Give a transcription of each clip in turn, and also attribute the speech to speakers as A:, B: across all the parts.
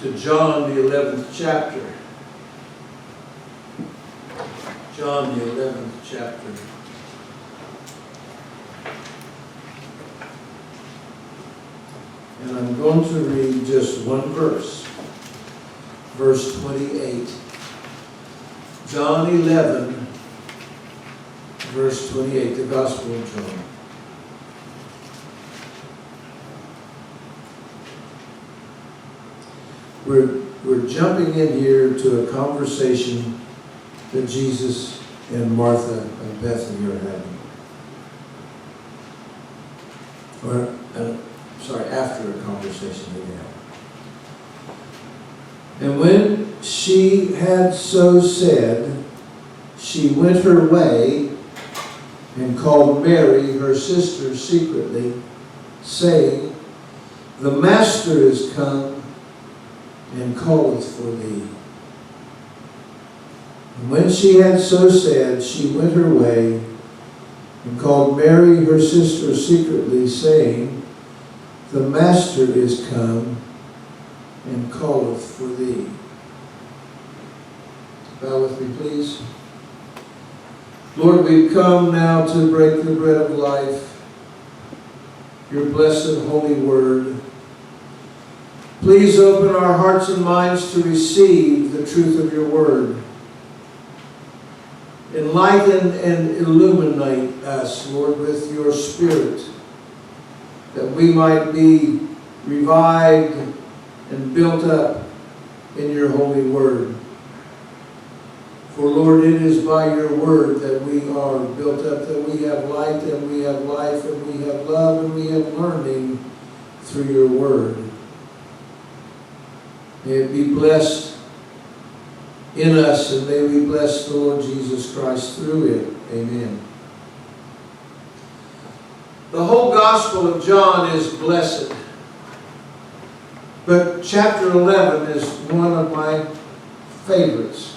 A: to John the 11th chapter. John the 11th chapter. And I'm going to read just one verse. Verse 28. John 11, verse 28, the Gospel of John. We're jumping in here to a conversation that Jesus and Martha and Bethany are having. After a conversation they had. And when she had so said, she went her way and called Mary, her sister, secretly, saying, "The Master is come and calleth for thee." And when she had so said, she went her way and called Mary, her sister, secretly, saying, "The Master is come and calleth for thee." Bow with me, please. Lord, we've come now to break the bread of life, your blessed holy word. Please open our hearts and minds to receive the truth of your word. Enlighten and illuminate us, Lord, with your Spirit, that we might be revived and built up in your holy word. For Lord, it is by your word that we are built up, that we have light and we have life and we have love and we have learning through your word. May it be blessed in us, and may we bless the Lord Jesus Christ through it. Amen. The whole Gospel of John is blessed. But chapter 11 is one of my favorites.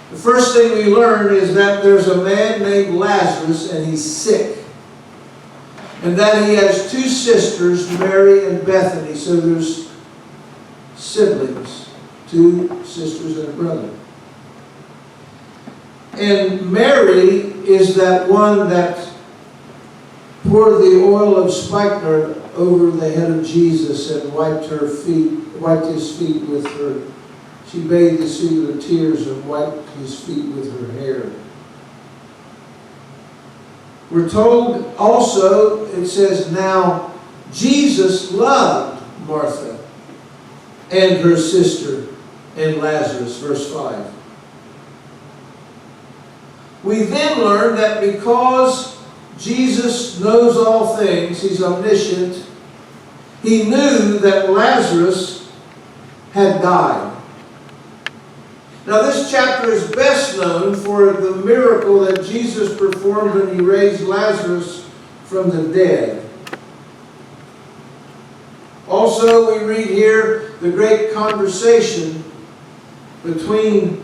A: The first thing we learn is that there's a man named Lazarus and he's sick. And that he has two sisters, Mary and Bethany. So there's siblings, two sisters and a brother. And Mary is that one that poured the oil of spikenard over the head of Jesus and wiped his feet with her. She bathed his feet with her tears and wiped his feet with her hair. We're told also, it says, now Jesus loved Martha and her sister and Lazarus, verse 5. We then learn that because Jesus knows all things, he's omniscient, he knew that Lazarus had died. Now this chapter is best known for the miracle that Jesus performed when he raised Lazarus from the dead. Also, we read here the great conversation between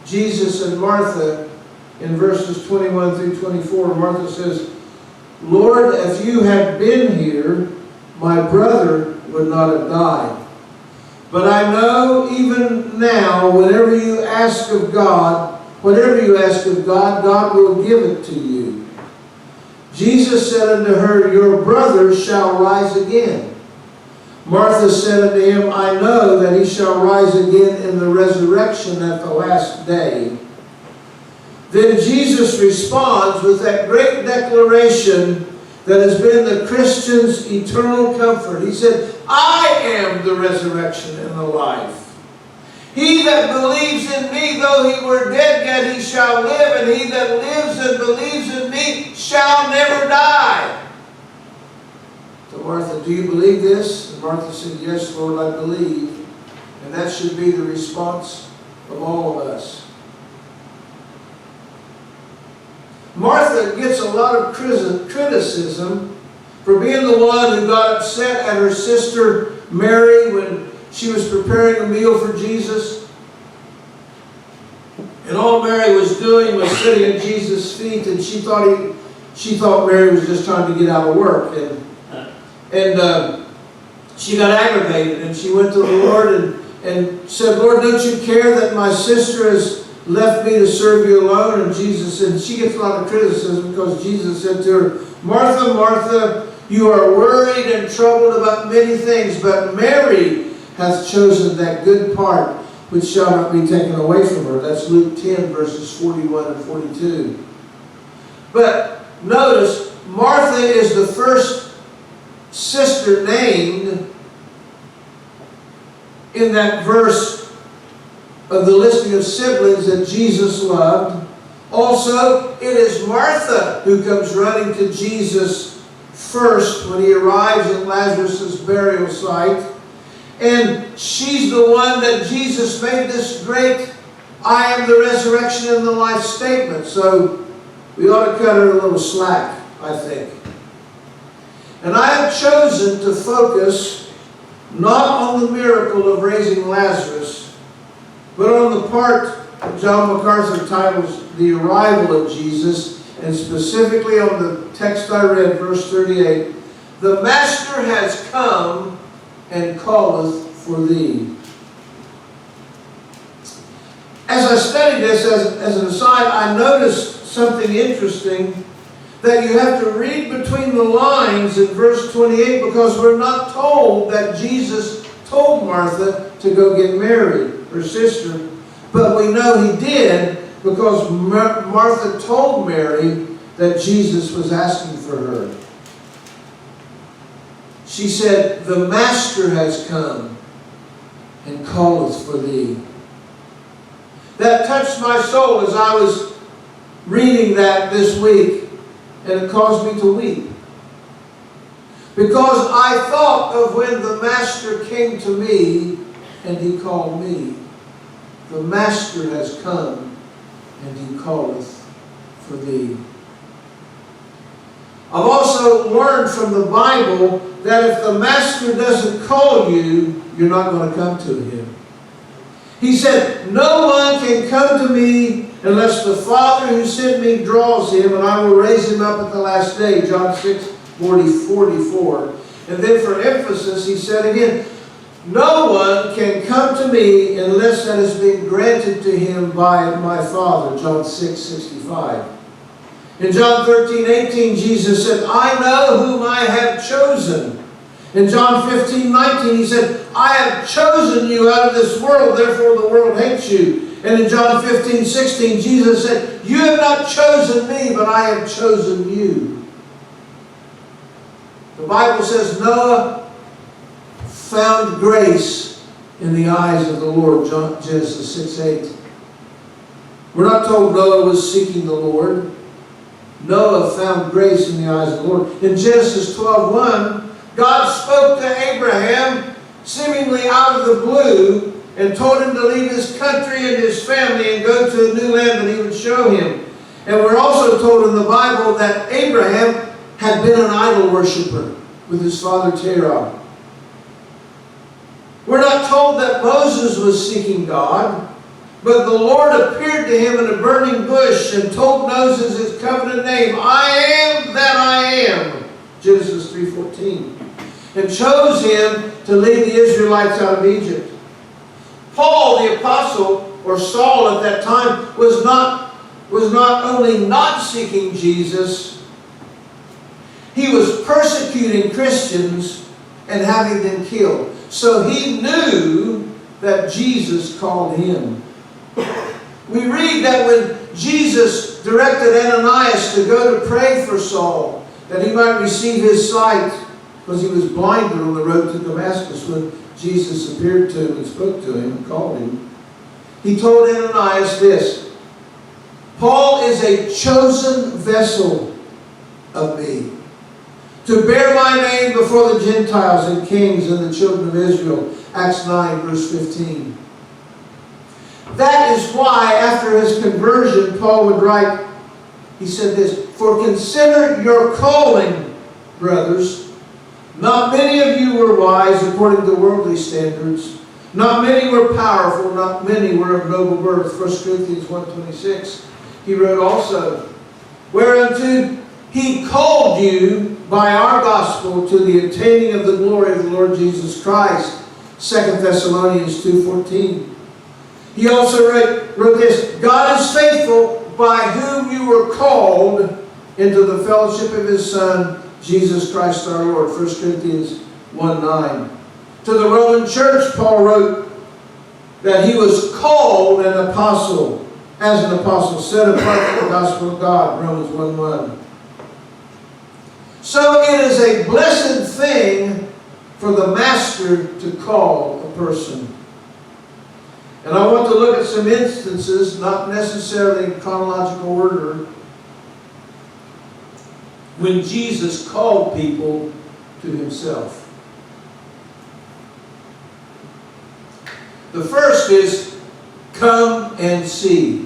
A: Jesus and Martha in verses 21 through 24. Martha says, "Lord, if you had been here, my brother would not have died. But I know even now, whatever you ask of God, God will give it to you." Jesus said unto her, "Your brother shall rise again." Martha said unto him, "I know that he shall rise again in the resurrection at the last day." Then Jesus responds with that great declaration that has been the Christian's eternal comfort. He said, "I am the resurrection and the life. He that believes in me, though he were dead, yet he shall live, and he that lives and believes in me shall never die." To Martha, "Do you believe this?" And Martha said, "Yes, Lord, I believe." And that should be the response of all of us. Martha gets a lot of criticism for being the one who got upset at her sister Mary when she was preparing a meal for Jesus. And all Mary was doing was sitting at Jesus' feet, and she thought Mary was just trying to get out of work. And she got aggravated and she went to the Lord and said, Lord, don't you care that my sister has left me to serve you alone? And Jesus said, she gets a lot of criticism because Jesus said to her, Martha, Martha, you are worried and troubled about many things, but Mary hath chosen that good part which shall not be taken away from her. That's Luke 10, verses 41 and 42. But notice, Martha is the first sister named in that verse of the listing of siblings that Jesus loved. Also, it is Martha who comes running to Jesus first when he arrives at Lazarus' burial site. And she's the one that Jesus made this great, I am the resurrection and the life statement. So we ought to cut her a little slack, I think. And I have chosen to focus not on the miracle of raising Lazarus, but on the part John MacArthur titles the arrival of Jesus, and specifically on the text I read, verse 38, the Master has come and calleth for thee. As I studied this, as an aside, I noticed something interesting, that you have to read between the lines in verse 28, because we're not told that Jesus told Martha to go get Mary, her sister, but we know he did because Martha told Mary that Jesus was asking for her. She said, the Master has come and calleth for thee. That touched my soul as I was reading that this week, and it caused me to weep. Because I thought of when the Master came to me and he called me. The Master has come and he calleth for thee. I've also learned from the Bible that if the Master doesn't call you, you're not going to come to him. He said, no one can come to me unless the Father who sent me draws him, and I will raise him up at the last day. John 6:44. And then for emphasis, he said again, no one can come to me unless that has been granted to him by my Father. John 6:65. In John 13:18, Jesus said, I know whom I have chosen. In John 15:19, he said, I have chosen you out of this world, therefore the world hates you. And in John 15:16, Jesus said, you have not chosen me, but I have chosen you. The Bible says Noah found grace in the eyes of the Lord, Genesis 6:8. We're not told Noah was seeking the Lord. Noah found grace in the eyes of the Lord. In Genesis 12:1, God spoke to Abraham seemingly out of the blue and told him to leave his country and his family and go to a new land that he would show him. And we're also told in the Bible that Abraham had been an idol worshiper with his father Terah. We're not told that Moses was seeking God, but the Lord appeared to him in a burning bush and told Moses his covenant name, I am that I am, Genesis 3:14, and chose him to lead the Israelites out of Egypt. Paul the apostle, or Saul at that time, was not only not seeking Jesus, he was persecuting Christians and having them killed. So he knew that Jesus called him. We read that when Jesus directed Ananias to go to pray for Saul, that he might receive his sight, because he was blinded on the road to Damascus when Jesus appeared to him and spoke to him and called him. He told Ananias this, Paul is a chosen vessel of me, to bear my name before the Gentiles and kings and the children of Israel. Acts 9, verse 15. That is why, after his conversion, Paul would write, he said this, for consider your calling, brothers. Not many of you were wise according to worldly standards. Not many were powerful. Not many were of noble birth. 1 Corinthians 1:26. He wrote also, whereunto He called you by our gospel to the attaining of the glory of the Lord Jesus Christ. 2 Thessalonians 2:14. He also wrote this, God is faithful, by whom you were called into the fellowship of His Son, Jesus Christ our Lord. 1 Corinthians 1:9. To the Roman church, Paul wrote that he was called an apostle, as an apostle, set apart for the gospel of God. Romans 1:1. So it is a blessed thing for the master to call a person. And I want to look at some instances, not necessarily in chronological order, when Jesus called people to Himself. The first is, come and see.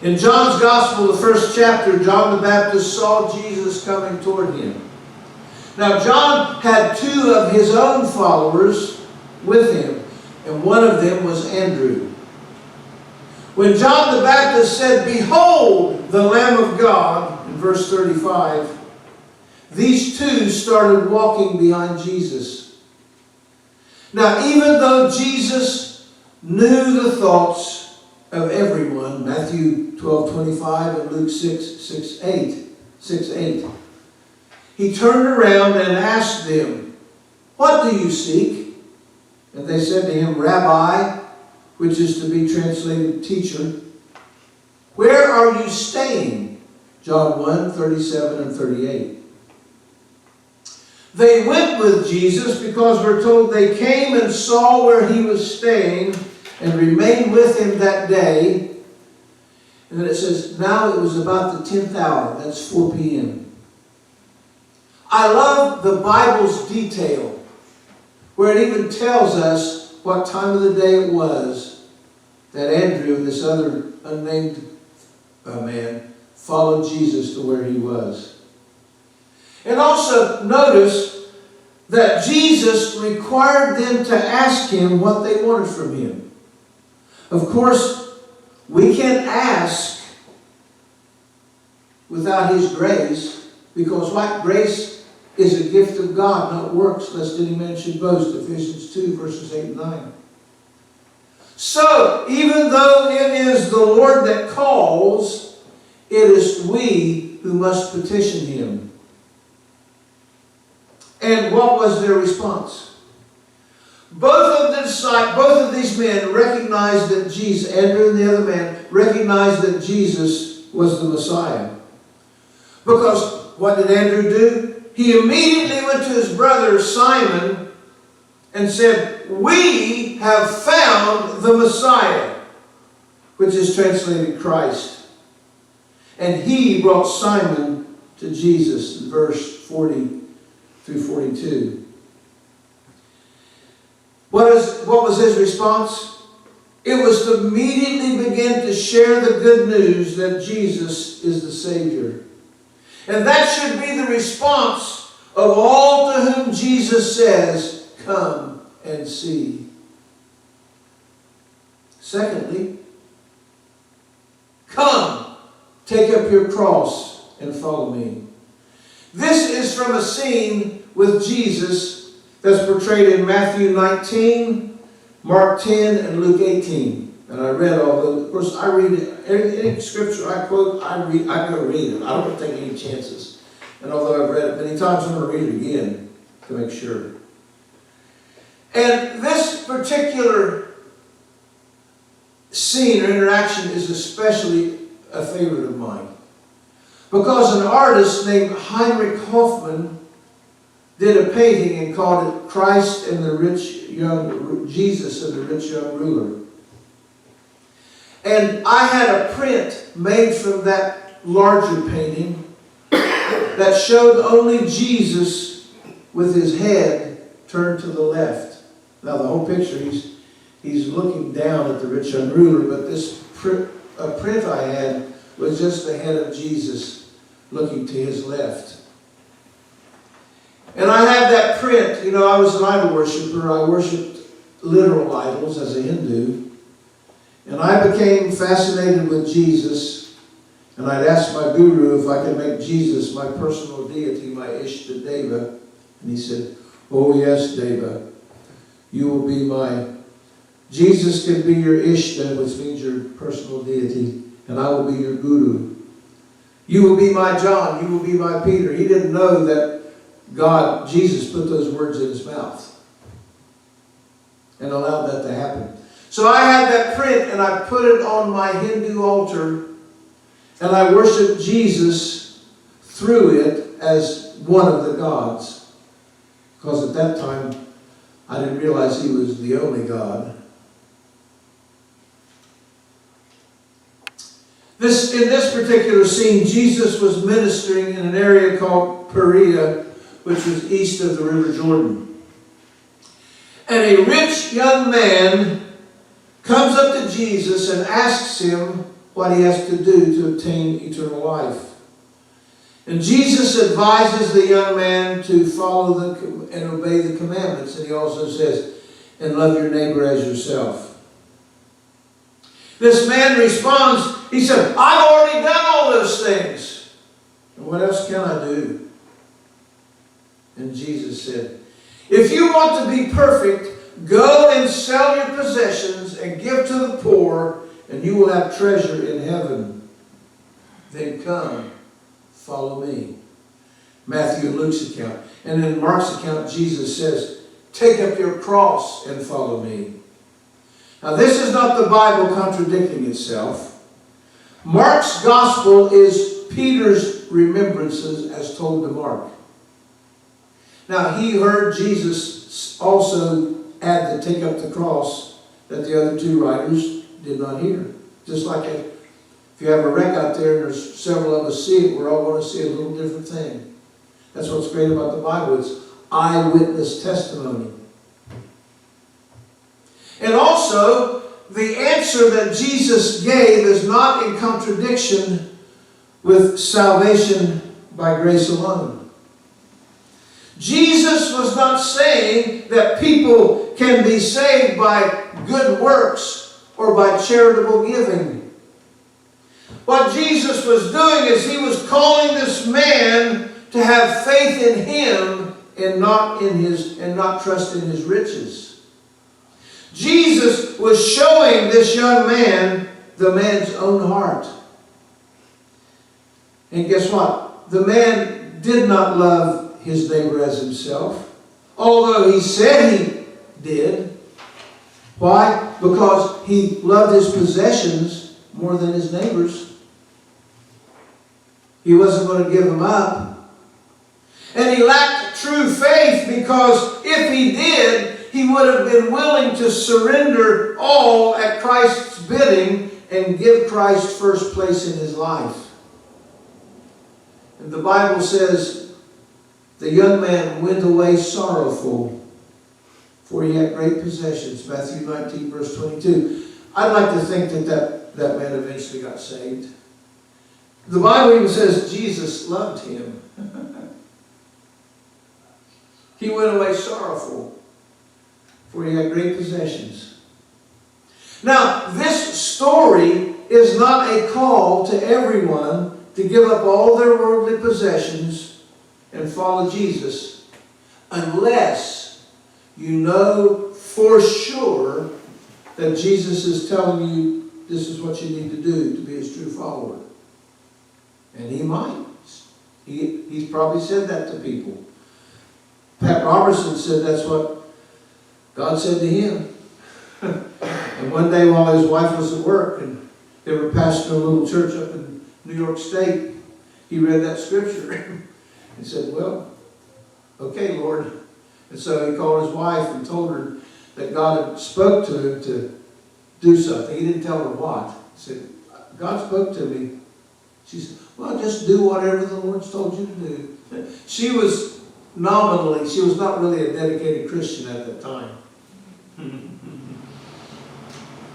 A: In John's Gospel, the first chapter, John the Baptist saw Jesus coming toward him. Now, John had two of his own followers with him, and one of them was Andrew. When John the Baptist said, behold, the Lamb of God, in verse 35, these two started walking behind Jesus. Now, even though Jesus knew the thoughts of everyone, Matthew 12:25 and Luke 6:8, He turned around and asked them, what do you seek? And they said to Him, Rabbi, which is to be translated teacher, where are you staying? John 1:37 and 38. They went with Jesus because we're told they came and saw where He was staying and remained with Him that day. And then it says, now it was about the 10th hour. That's 4 p.m. I love the Bible's detail, where it even tells us what time of the day it was that Andrew, this other unnamed man, followed Jesus to where he was. And also notice that Jesus required them to ask Him what they wanted from Him. Of course, we can't ask without His grace, because what? Grace is a gift of God, not works, lest any man should boast. Ephesians 2, verses 8 and 9. So, even though it is the Lord that calls, it is we who must petition Him. And what was their response? Both of these men recognized that Jesus, Andrew and the other man, recognized that Jesus was the Messiah. Because what did Andrew do? He immediately went to his brother Simon and said, we have found the Messiah, which is translated Christ. And he brought Simon to Jesus, in verse 40 through 42. What was his response? It was to immediately begin to share the good news that Jesus is the Savior. And that should be the response of all to whom Jesus says, come and see. Secondly, come, take up your cross and follow me. This is from a scene with Jesus that's portrayed in Matthew 19, Mark 10, and Luke 18. And I read all those. Of course, I read it. Any scripture I quote, I go read it. I don't take any chances. And although I've read it many times, I'm going to read it again to make sure. And this particular scene or interaction is especially a favorite of mine, because an artist named Heinrich Hoffmann did a painting and called it Christ and the Rich Young, Jesus and the Rich Young Ruler. And I had a print made from that larger painting that showed only Jesus with his head turned to the left. Now the whole picture, he's looking down at the rich young ruler, but this print I had was just the head of Jesus looking to his left. And I had that print. You know, I was an idol worshiper. I worshipped literal idols as a Hindu. And I became fascinated with Jesus And I'd asked my guru if I could make Jesus my personal deity, my Ishta Deva. And he said, "Oh yes, Deva, you will be my..." Jesus can be your Ishta, which means your personal deity, and I will be your guru. You will be my John, you will be my Peter. He didn't know that Jesus put those words in his mouth and allowed that to happen. So I had that print and I put it on my Hindu altar, and I worshiped Jesus through it as one of the gods. Because at that time, I didn't realize he was the only God. In this particular scene, Jesus was ministering in an area called Perea, which was east of the River Jordan. And a rich young man comes up to Jesus and asks him what he has to do to obtain eternal life. And Jesus advises the young man to follow and obey the commandments. And he also says, "And love your neighbor as yourself." This man responds, he said, "I've already done all those things. And what else can I do?" And Jesus said, "If you want to be perfect, go and sell your possessions and give to the poor, and you will have treasure in heaven. Then come, follow me." Matthew and Luke's account. And in Mark's account, Jesus says, "Take up your cross and follow me." Now, this is not the Bible contradicting itself. Mark's gospel is Peter's remembrances as told to Mark. Now, he heard Jesus also add to take up the cross that the other two writers did not hear. Just like if you have a wreck out there and there's several of us see it, we're all going to see a little different thing. That's what's great about the Bible. It's eyewitness testimony. And also, the answer that Jesus gave is not in contradiction with salvation by grace alone. Jesus was not saying that people can be saved by good works or by charitable giving. What Jesus was doing is he was calling this man to have faith in him and not trust in his riches. Jesus was showing this young man the man's own heart. And guess what? The man did not love his neighbor as himself, although he said he did. Why? Because he loved his possessions more than his neighbor's. He wasn't going to give them up. And he lacked true faith, because if he did, he would have been willing to surrender all at Christ's bidding and give Christ first place in his life. And the Bible says the young man went away sorrowful, for he had great possessions. Matthew 19, verse 22. I'd like to think that man eventually got saved. The Bible even says Jesus loved him. He went away sorrowful, for he had great possessions. Now, this story is not a call to everyone to give up all their worldly possessions and follow Jesus, unless you know for sure that Jesus is telling you this is what you need to do to be his true follower. And he might. He's probably said that to people. Pat Robertson said that's what God said to him. And one day while his wife was at work and they were pastoring a little church up in New York State, he read that scripture and said, "Well, okay, Lord." And so he called his wife and told her that God had spoke to him to do something. He didn't tell her what. He said, "God spoke to me." She said, "Well, just do whatever the Lord's told you to do." She was not really a dedicated Christian at that time.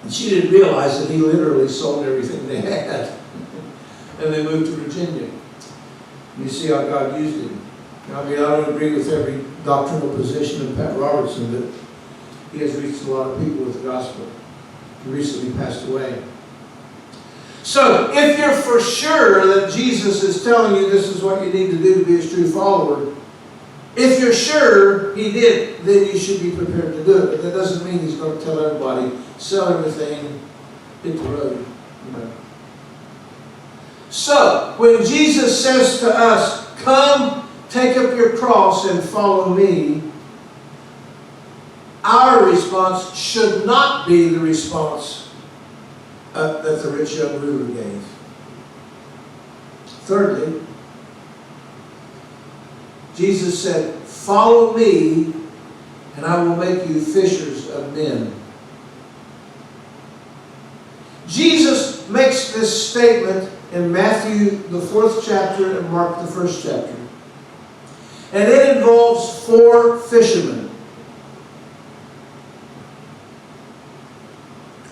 A: And she didn't realize that he literally sold everything they had. And they moved to Virginia. And you see how God used him. I mean, I don't agree with every doctrinal position of Pat Robertson, but he has reached a lot of people with the gospel. He recently passed away. So, if you're for sure that Jesus is telling you this is what you need to do to be His true follower, if you're sure He did, then you should be prepared to do it. But that doesn't mean He's going to tell everybody, sell everything, hit the road. You know. So, when Jesus says to us, come, take up your cross and follow me, our response should not be the response that the rich young ruler gave. Thirdly, Jesus said, follow me and I will make you fishers of men. Jesus makes this statement in Matthew, the 4th chapter, and Mark, the 1st chapter. And it involves 4 fishermen.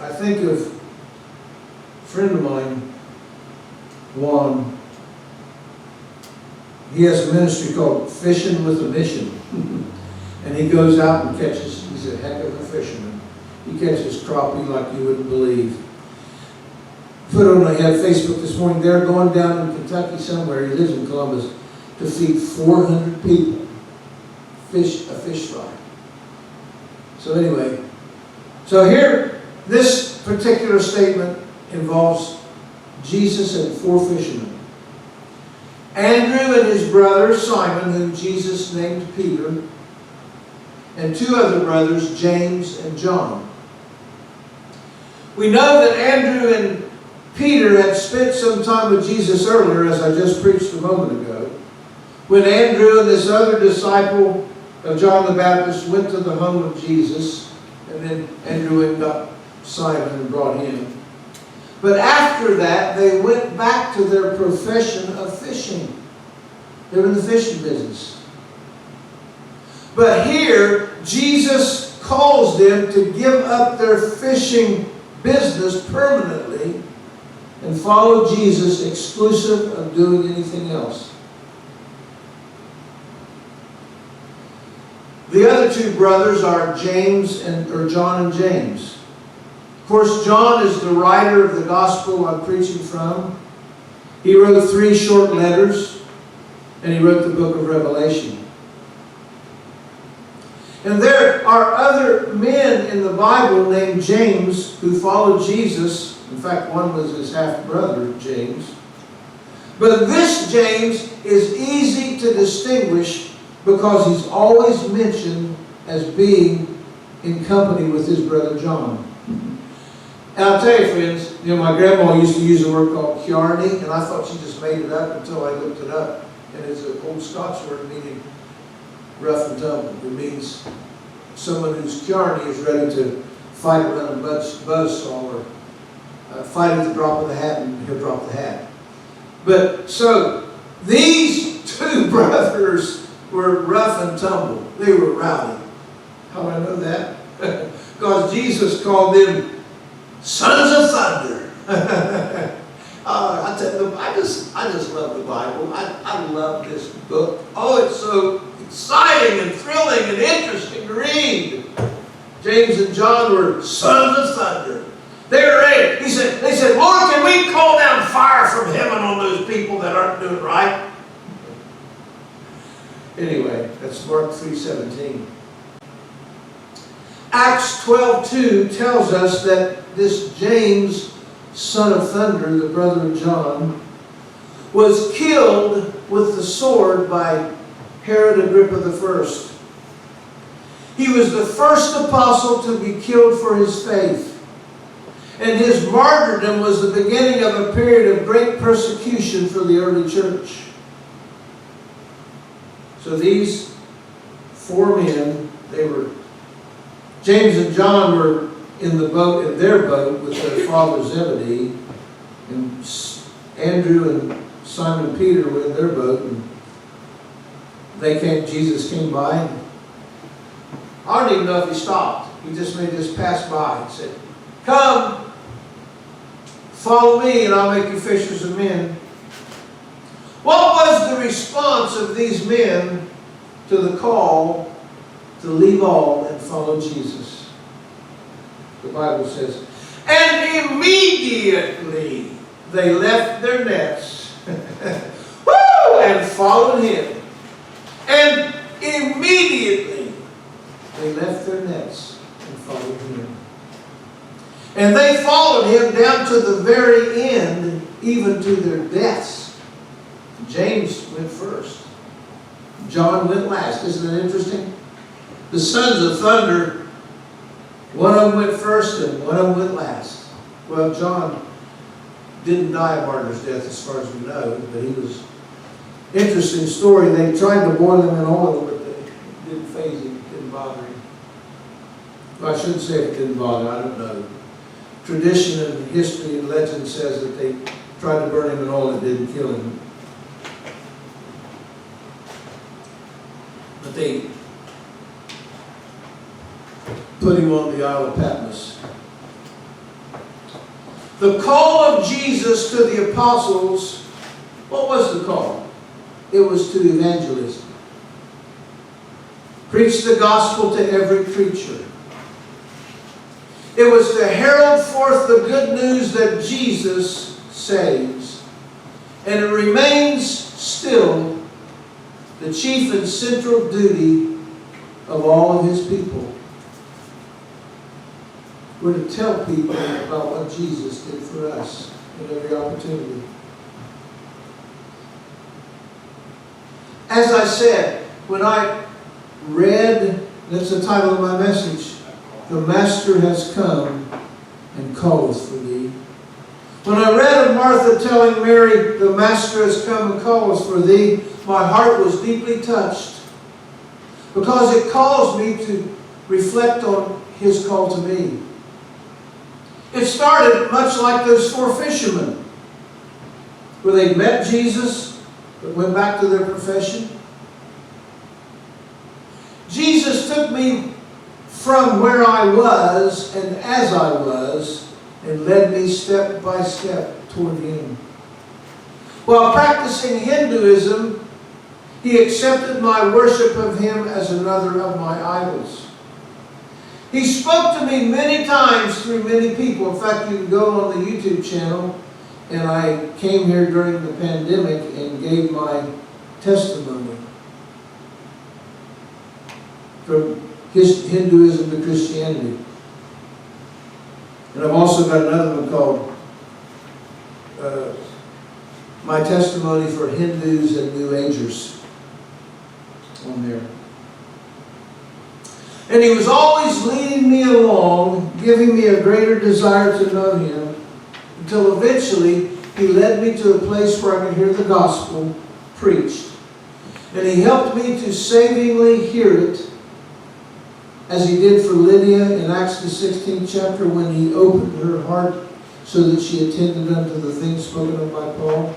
A: I think of a friend of mine, Juan. He has a ministry called Fishing with a Mission. And he goes out and catches, he's a heck of a fisherman. He catches crappie like you wouldn't believe. Put on, I had Facebook this morning, they're going down in Kentucky somewhere, he lives in Columbus, to feed 400 people a fish fry. So anyway, so here, this particular statement involves Jesus and 4 fishermen. Andrew and his brother Simon, whom Jesus named Peter, and 2 other brothers, James and John. We know that Andrew and Peter had spent some time with Jesus earlier, as I just preached a moment ago, when Andrew and this other disciple of John the Baptist went to the home of Jesus, and then Andrew went and got Simon and brought him. But after that, they went back to their profession of fishing. They were in the fishing business. But here, Jesus calls them to give up their fishing business permanently and follow Jesus exclusive of doing anything else. The other 2 brothers are John and James. Of course, John is the writer of the gospel I'm preaching from. He wrote 3 short letters, and he wrote the book of Revelation. And there are other men in the Bible named James who followed Jesus. In fact, one was his half-brother, James. But this James is easy to distinguish because he's always mentioned as being in company with his brother John. And I'll tell you, friends, my grandma used to use a word called kiarni, and I thought she just made it up until I looked it up. And it's an old Scots word meaning rough and tumble. It means someone whose kiarni is ready to fight around a buzzsaw or fight at the drop of the hat, and he'll drop the hat. But so these 2 brothers were rough and tumble. They were rowdy. How do I know that? Because Jesus called them sons of thunder. I tell you, I just love the Bible. I love this book. Oh, it's so exciting and thrilling and interesting to read. James and John were sons of thunder. They were ready. They said, Lord, can we call down fire from heaven on those people that aren't doing right? Anyway, that's Mark 3:17. Acts 12:2 tells us that this James, son of thunder, the brother of John, was killed with the sword by Herod Agrippa I. He was the first apostle to be killed for his faith. And his martyrdom was the beginning of a period of great persecution for the early church. So these 4 men, James and John were in their boat with their father Zebedee, and Andrew and Simon Peter were in their boat, and Jesus came by, and I don't even know if he stopped. He just made this pass by and said, come, follow me and I'll make you fishers of men. What was the response of these men to the call to leave all and follow Jesus? The Bible says, and immediately they left their nets woo, and followed him. And immediately they left their nets and followed him. And they followed him down to the very end, even to their deaths. James went first. John went last. Isn't that interesting? The sons of thunder, one of them went first and one of them went last. Well, John didn't die a martyr's death as far as we know, but he was... Interesting story. They tried to boil him in oil, but it didn't faze him, didn't bother him. Well, I shouldn't say it didn't bother, I don't know. Tradition and history and legend says that they tried to burn him in oil and it didn't kill him. But they put him on the Isle of Patmos. The call of Jesus to the apostles, what was the call? It was to evangelism. Preach the gospel to every creature. It was to herald forth the good news that Jesus saves. And it remains still the chief and central duty of all of his people. We're to tell people about what Jesus did for us in every opportunity. As I said, when I read, that's the title of my message, "The Master has come and calleth for thee." When I read of Martha telling Mary, "The Master has come and calleth for thee," my heart was deeply touched, because it caused me to reflect on his call to me. It started much like those four fishermen, where they met Jesus, but went back to their profession. Jesus took me from where I was and as I was, and led me step by step toward him. While practicing Hinduism, he accepted my worship of him as another of my idols. He spoke to me many times through many people. In fact, you can go on the YouTube channel, and I came here during the pandemic and gave my testimony from Hinduism to Christianity. And I've also got another one called My Testimony for Hindus and New Agers on there. And he was always leading me along, giving me a greater desire to know him, until eventually he led me to a place where I could hear the gospel preached. And he helped me to savingly hear it, as he did for Lydia in Acts the 16th chapter, when he opened her heart so that she attended unto the things spoken of by Paul.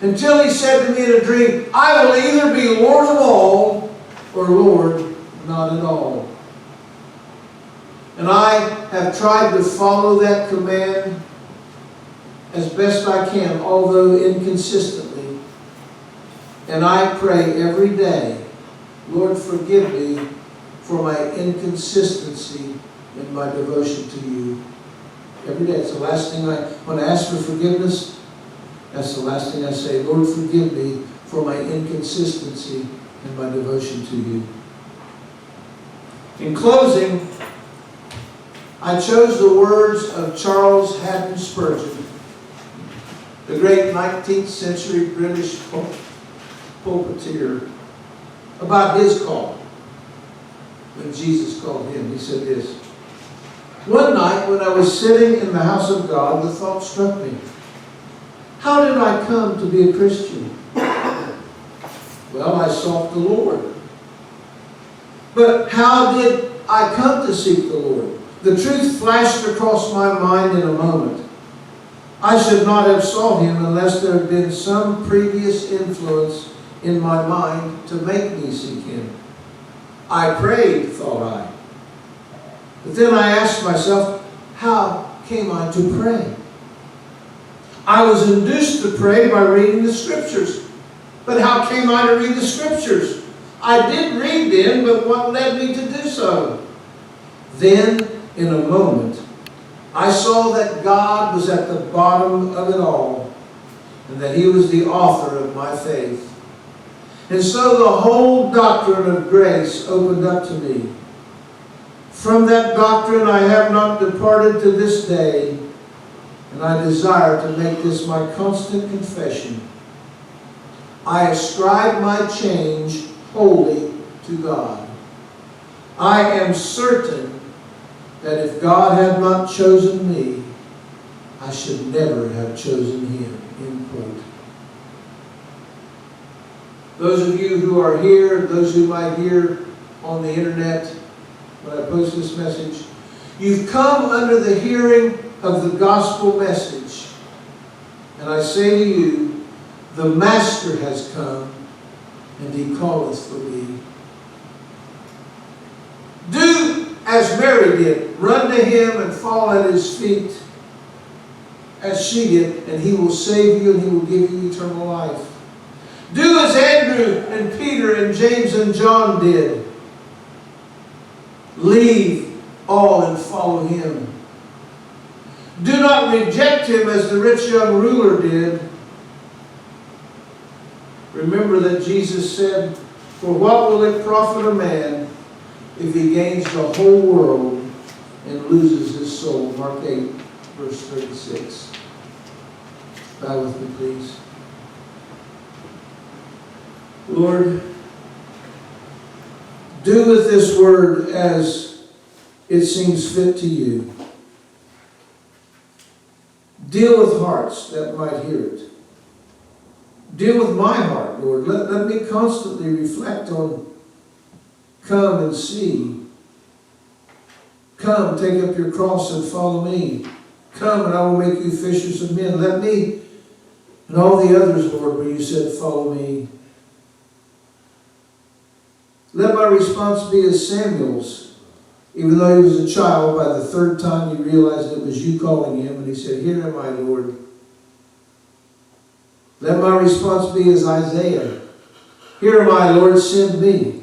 A: Until he said to me in a dream, "I will either be Lord of all, or Lord not at all." And I have tried to follow that command as best I can, although inconsistently. And I pray every day, Lord, forgive me for my inconsistency in my devotion to you. Every day. It's the last thing when I ask for forgiveness, that's the last thing I say. Lord, forgive me for my inconsistency in my devotion to you. In closing, I chose the words of Charles Haddon Spurgeon, the great 19th century British pulpiteer, about his call. When Jesus called him, he said this: "One night when I was sitting in the house of God, the thought struck me, how did I come to be a Christian? Well, I sought the Lord. But how did I come to seek the Lord? The truth flashed across my mind in a moment. I should not have sought him unless there had been some previous influence in my mind to make me seek him. I prayed, thought I. But then I asked myself, how came I to pray? I was induced to pray by reading the Scriptures. But how came I to read the Scriptures? I did read them, but what led me to do so? Then, in a moment, I saw that God was at the bottom of it all, and that He was the author of my faith. And so the whole doctrine of grace opened up to me. From that doctrine I have not departed to this day, and I desire to make this my constant confession. I ascribe my change wholly to God. I am certain that if God had not chosen me, I should never have chosen Him. End quote. Those of you who are here, those who might hear on the internet when I post this message, you've come under the hearing of the gospel message. And I say to you, the Master has come, and He calleth for thee. Do as Mary did. Run to Him and fall at His feet as she did, and He will save you and He will give you eternal life. Do as Andrew and Peter and James and John did. Leave all and follow Him. Do not reject Him as the rich young ruler did. Remember that Jesus said, "For what will it profit a man if he gains the whole world and loses his soul?" Mark 8, verse 36. Bow with me, please. Lord, do with this word as it seems fit to you. Deal with hearts that might hear it. Deal with my heart, Lord. Let me constantly reflect on come and see. Come, take up your cross and follow me. Come and I will make you fishers of men. Let me and all the others, Lord, where you said follow me. Let my response be as Samuel's. Even though he was a child, by the third time he realized it was you calling him, and he said, "Here am I, Lord." Let my response be as Isaiah. "Here am I, Lord, send me."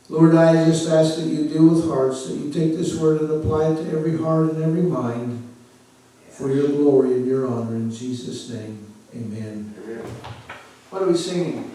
A: Lord, I just ask that you deal with hearts, that you take this word and apply it to every heart and every mind for your glory and your honor. In Jesus' name, amen. What are we singing?